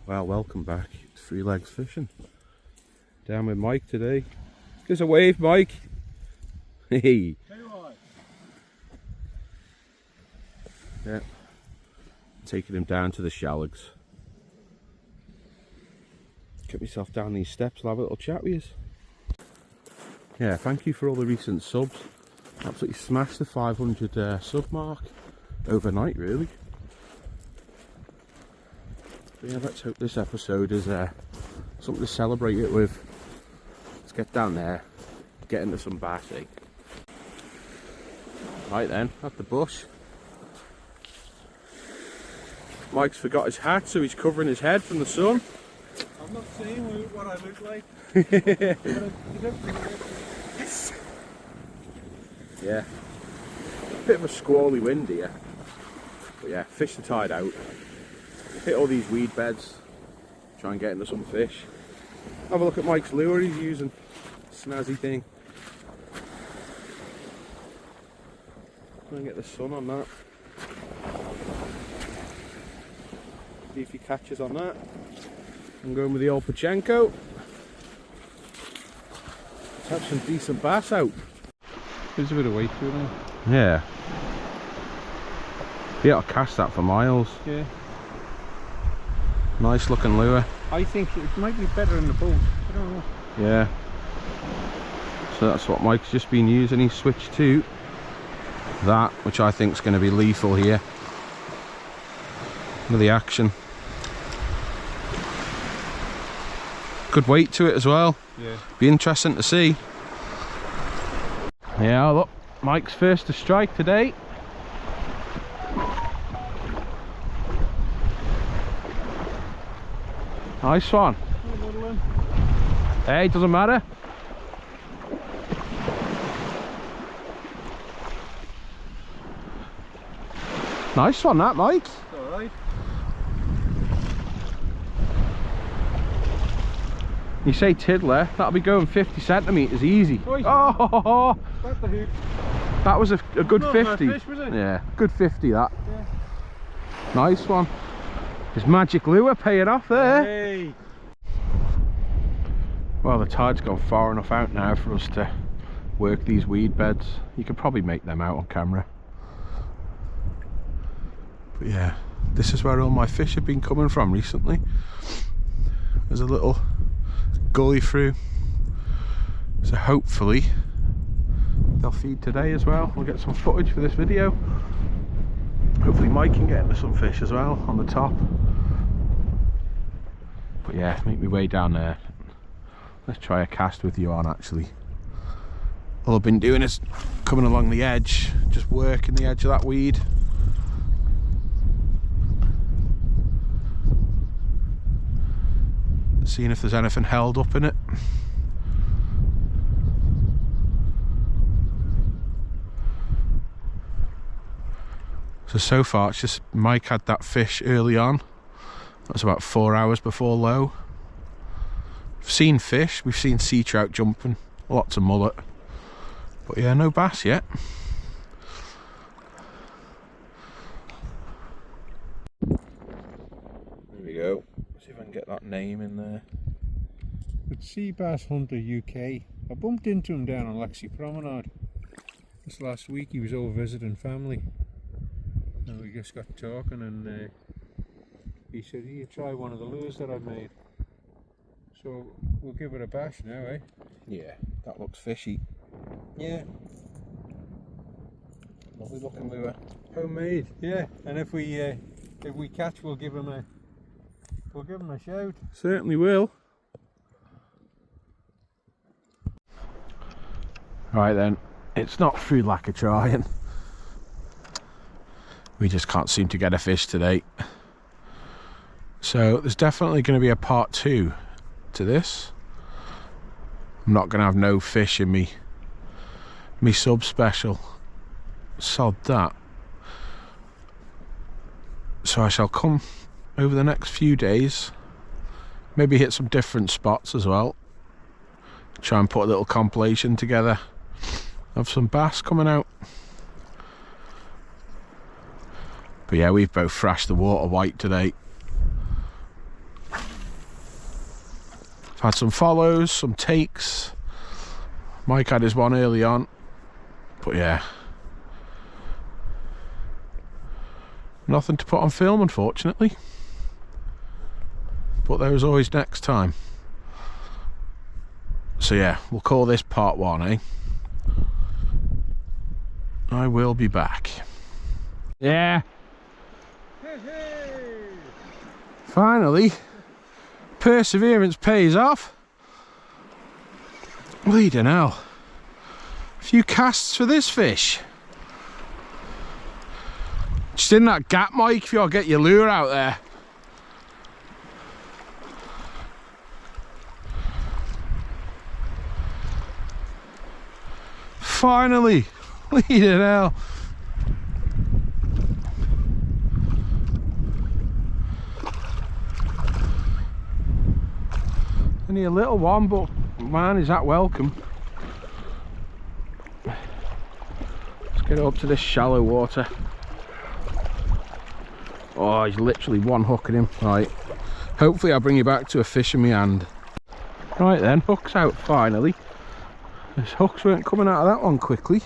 Well, welcome back to Three Legs Fishing. Down with Mike today. Give us a wave, Mike. Hey. Yeah. Taking him down to the shallows. Get myself down these steps and have a little chat with you. Yeah, thank you for all the recent subs. Absolutely smashed the 500 sub mark overnight, really. But yeah, let's hope this episode is something to celebrate it with. Let's get down there, get into some bass, eh? Right then, at the bush. Mike's forgot his hat, so he's covering his head from the sun. I'm not saying what I look like. Yeah. Bit of a squally wind here. But yeah, fish the tide out. Hit all these weed beds. Try and get into some fish. Have a look at Mike's lure he's using. Snazzy thing. Try and get the sun on that. See if he catches on that. I'm going with the old Pachenko. Let's have some decent bass out. There's a bit of weight to it now. Yeah. Yeah, I'll cast that for miles. Yeah. Nice looking lure. I think it might be better in the boat. I don't know. Yeah. So that's what Mike's just been using. He switched to that, which I think is going to be lethal here. Look at the action. Good weight to it as well. Yeah. Be interesting to see. Yeah, look, Mike's first to strike today. Nice one. Hey, doesn't matter. Nice one that, Mike. It's alright. You say tiddler, that'll be going 50 centimetres easy. Oh, that's the hook. That was a good Not 50. bad fish, was it? Yeah, good 50 that. Yeah. Nice one. His magic lure paying off there. Hey. Well, the tide's gone far enough out now for us to work these weed beds. You could probably make them out on camera. But yeah, this is where all my fish have been coming from recently. There's a little gully through, so hopefully they'll feed today as well. We'll get some footage for this video. Hopefully Mike can get into some fish as well on the top. But yeah, make me way down there. Let's try a cast with you on actually. All I've been doing is coming along the edge, just working the edge of that weed. Seeing if there's anything held up in it. So far it's just Mike had that fish early on. That was about 4 hours before low. We've seen fish, we've seen sea trout jumping, lots of mullet. But yeah, no bass yet. There we go. See if I can get that name in there. It's Sea Bass Hunter UK. I bumped into him down on Lexi Promenade. This last week he was over visiting family. And we just got talking and he said, you try one of the lures that I made. So we'll give it a bash now, eh? Yeah, that looks fishy. Yeah. Lovely looking lure. Homemade, yeah. And if we catch, we'll give him a shout. Certainly will. Right then, it's not through lack of trying. We just can't seem to get a fish today. So there's definitely going to be a part 2 to this. I'm not going to have no fish in me sub special. Sod that. So I shall come over the next few days, maybe hit some different spots as well, try and put a little compilation together of some bass coming out. But yeah, we've both thrashed the water white today. Had some follows, some takes. Mike had his one early on, but yeah, nothing to put on film unfortunately, but there was always next time. So yeah, we'll call this part 1, eh? I will be back. Yeah. Finally, perseverance pays off. Bleeding hell. A few casts for this fish. Just in that gap, Mike, if you'll get your lure out there. Finally, bleeding hell. Only a little one, but man, is that welcome. Let's get up to this shallow water. Oh, he's literally one hooking him. Right, hopefully I'll bring you back to a fish in my hand. Right then, hook's out finally. His hooks weren't coming out of that one quickly.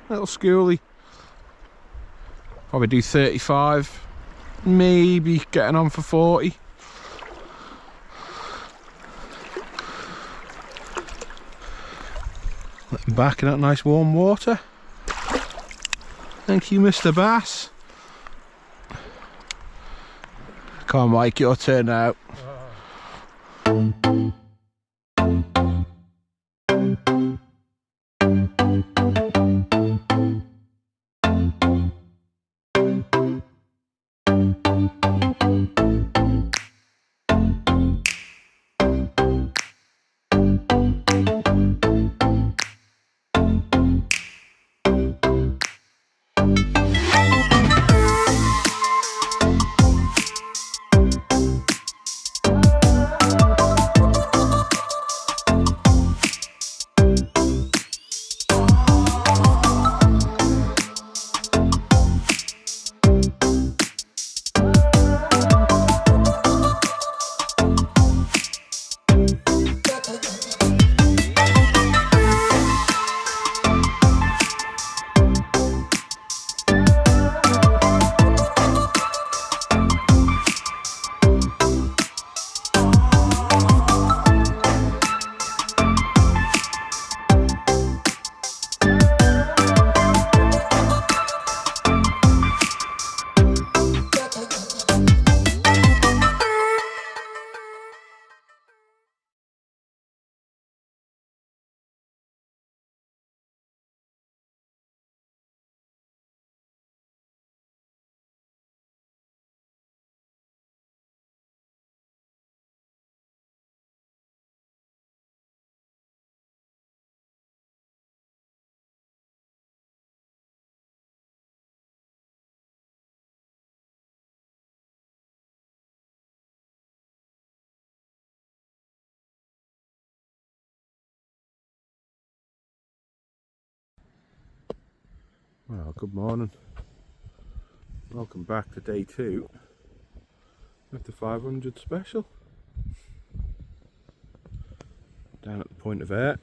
Little schoolie. Probably do 35, maybe getting on for 40. Let him back in that nice warm water. Thank you, Mr. Bass. Come on, Mike, your turn now. Well, good morning. Welcome back to day 2 of the 500 special. Down at the Point of Ayre,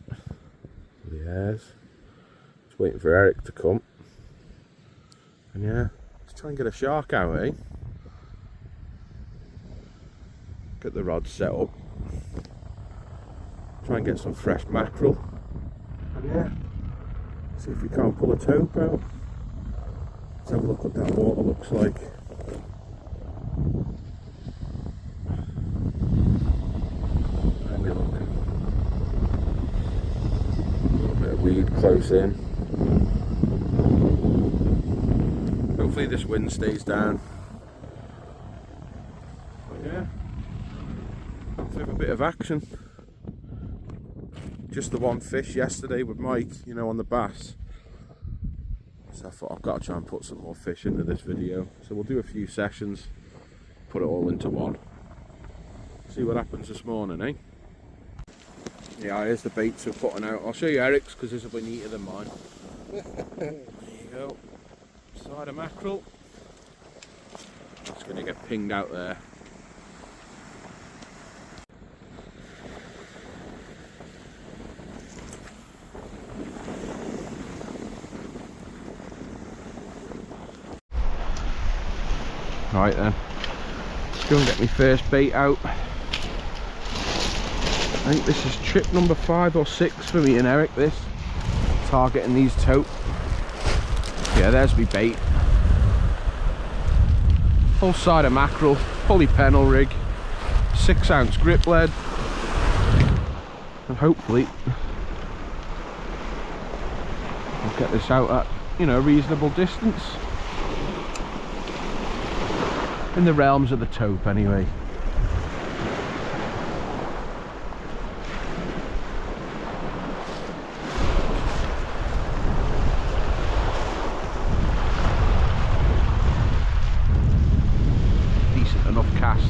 the Ayres. Just waiting for Eric to come. And yeah, let's try and get a shark out, eh? Get the rod set up. Try and get some fresh mackerel. And yeah, see if we can't pull a taupe out. Let's have a look what that water looks like. How are we looking? A little bit of weed close in. Hopefully this wind stays down. But yeah, let's have a bit of action. Just the one fish yesterday with Mike, you know, on the bass. So I thought I've got to try and put some more fish into this video. So we'll do a few sessions, put it all into one. See what happens this morning, eh? Yeah, here's the baits we're putting out. I'll show you Eric's because this will be neater than mine. There you go. Side of mackerel. That's going to get pinged out there. Right then, let's go and get my first bait out. I think this is trip number 5 or 6 for me and Eric, this. Targeting these tope. Yeah, there's my bait. Full side of mackerel, fully pennel rig, 6-ounce grip lead. And hopefully I'll get this out at, you know, a reasonable distance. In the realms of the tope anyway. Decent enough cast.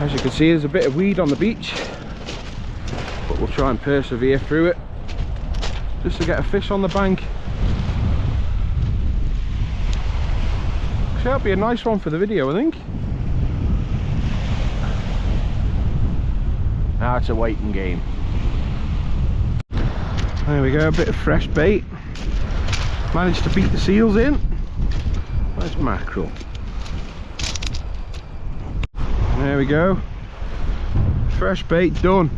As you can see, there's a bit of weed on the beach, but we'll try and persevere through it just to get a fish on the bank. So that'll be a nice one for the video, I think. Now it's a waiting game. There we go, a bit of fresh bait. Managed to beat the seals in. Nice mackerel. There we go, fresh bait done.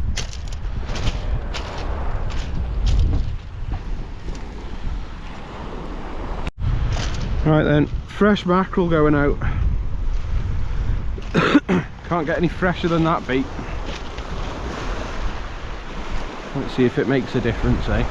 Right then, fresh mackerel going out. Can't get any fresher than that bait. Let's see if it makes a difference, eh?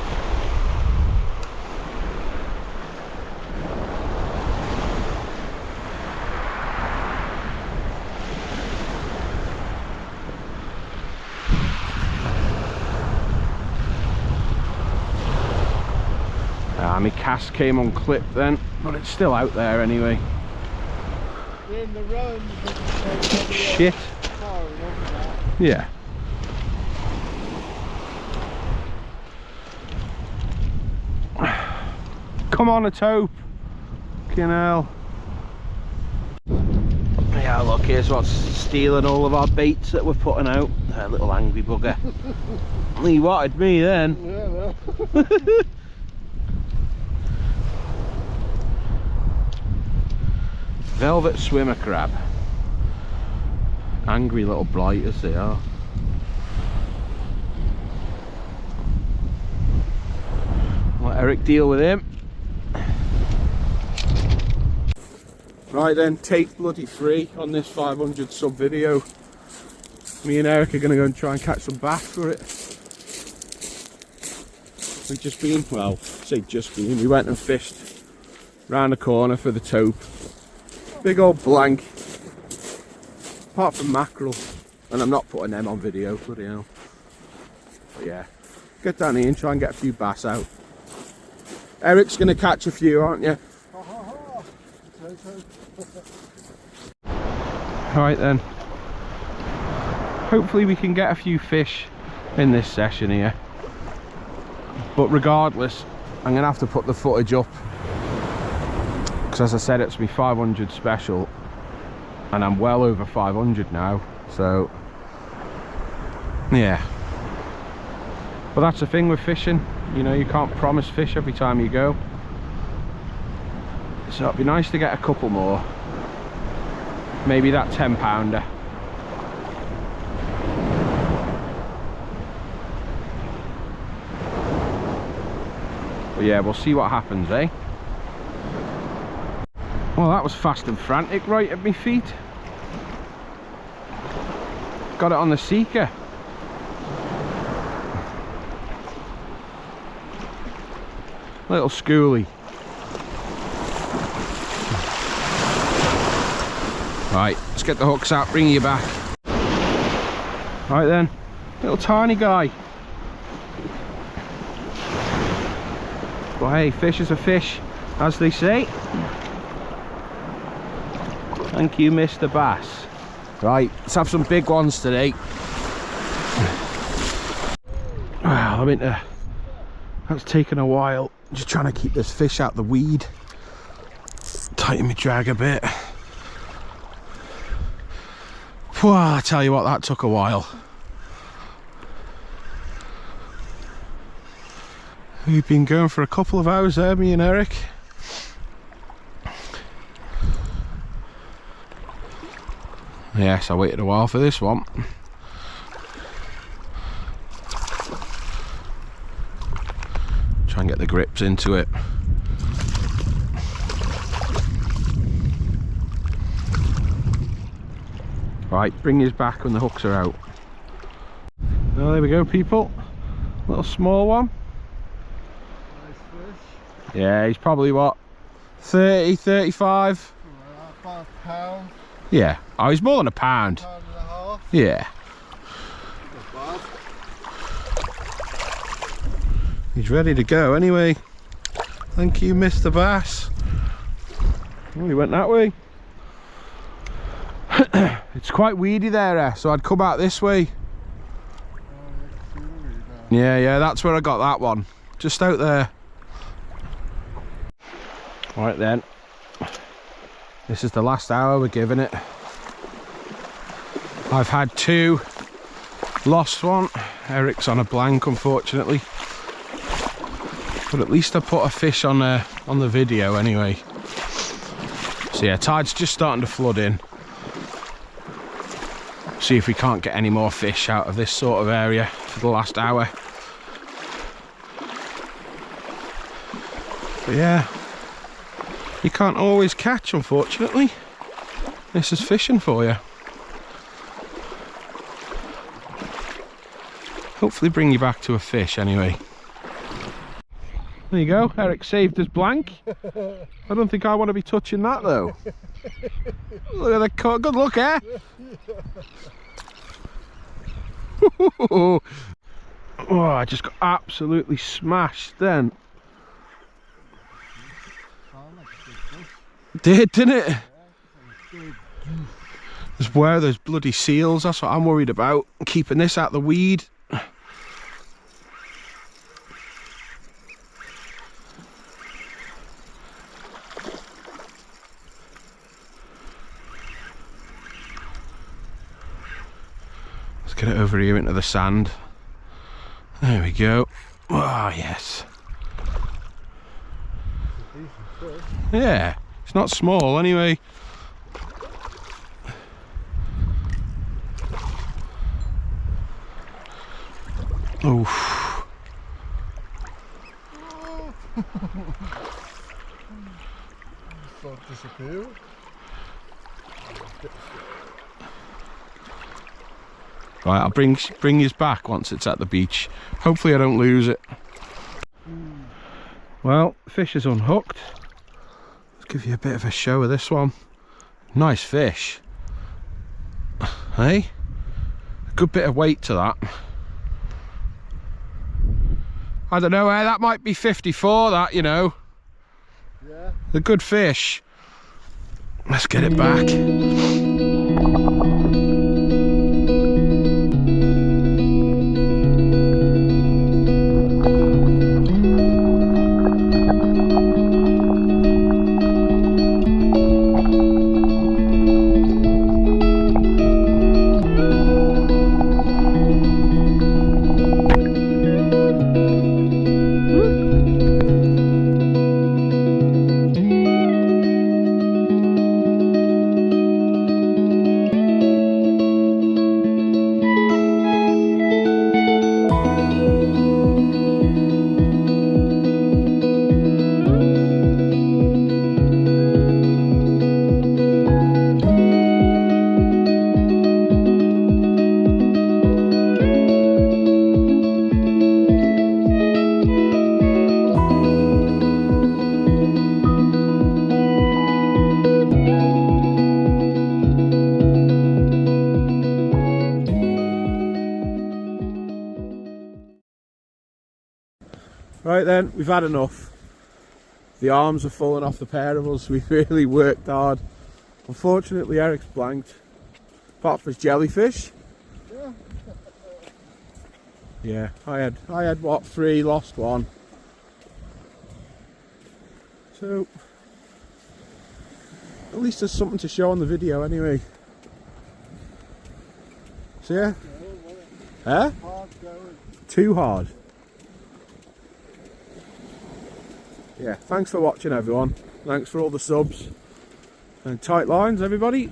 My cast came on clip then, but it's still out there anyway. In the run, shit. Yeah. Come on, a tope. Fucking hell. Yeah, look, here's what's stealing all of our baits that we're putting out. That little angry bugger. He wanted me then. Yeah, well. Velvet swimmer crab. Angry little blighters they are. Let Eric deal with him. Right then, take bloody 3 on this 500 sub video. Me and Eric are going to go and try and catch some bass for it. We've just been, well, say just been, we went and fished round the corner for the tope. Big old blank, apart from mackerel, and I'm not putting them on video, bloody hell. But yeah, get down here and try and get a few bass out. Eric's going to catch a few, aren't you? Alright then, hopefully we can get a few fish in this session here, but regardless I'm going to have to put the footage up. Because as I said, it's my 500 special and I'm well over 500 now, so yeah. But that's the thing with fishing, you know, you can't promise fish every time you go, so it'd be nice to get a couple more, maybe that 10-pounder. But yeah, we'll see what happens, eh? Well, that was fast and frantic right at my feet. Got it on the seeker. Little schoolie. Right, let's get the hooks out, bring you back. Right then, little tiny guy. But hey, fish is a fish, as they say. Thank you, Mr. Bass. Right, let's have some big ones today. Well, I mean, that's taken a while. Just trying to keep this fish out the weed. Tighten my drag a bit. Phew, I tell you what, that took a while. We've been going for a couple of hours there, me and Eric. Yes, I waited a while for this one. Try and get the grips into it. Right, bring his back when the hooks are out. Oh, there we go, people. Little small one. Nice fish. Yeah, he's probably what, 30, 35? About a pound, Yeah. Oh, he's more than a pound. pound and a half. Yeah. Not bad. He's ready to go anyway. Thank you, Mr. Bass. Oh, he went that way. It's quite weedy there, so I'd come out this way. Yeah, that's where I got that one. Just out there. Right then. This is the last hour we're giving it. I've had 2. Lost one. Eric's on a blank, unfortunately. But at least I put a fish on the video anyway. So yeah, tide's just starting to flood in. See if we can't get any more fish out of this sort of area for the last hour. But yeah, you can't always catch, unfortunately. This is fishing for you. Hopefully bring you back to a fish anyway. There you go, Eric saved his blank. I don't think I want to be touching that though. Look at the cut, good look, eh? Oh, I just got absolutely smashed then. Didn't it? Just where those bloody seals, that's what I'm worried about. Keeping this out the weed. Let's get it over here into the sand. There we go. Ah, oh, yes. Yeah, it's not small anyway. Oh. Thought disappeared. Right, I'll bring his back once it's at the beach. Hopefully I don't lose it. Well, fish is unhooked. Let's give you a bit of a show of this one. Nice fish. Hey? A good bit of weight to that. I don't know, that might be 54, that, you know. Yeah. A good fish. Let's get it back. Right then, we've had enough. The arms are falling off the pair of us. We've really worked hard. Unfortunately, Eric's blanked. Apart from his jellyfish. Yeah, I had what, 3, lost 1. So at least there's something to show on the video anyway. yeah? Huh? Hard going. Too hard. Yeah, thanks for watching everyone. Thanks for all the subs. And tight lines everybody.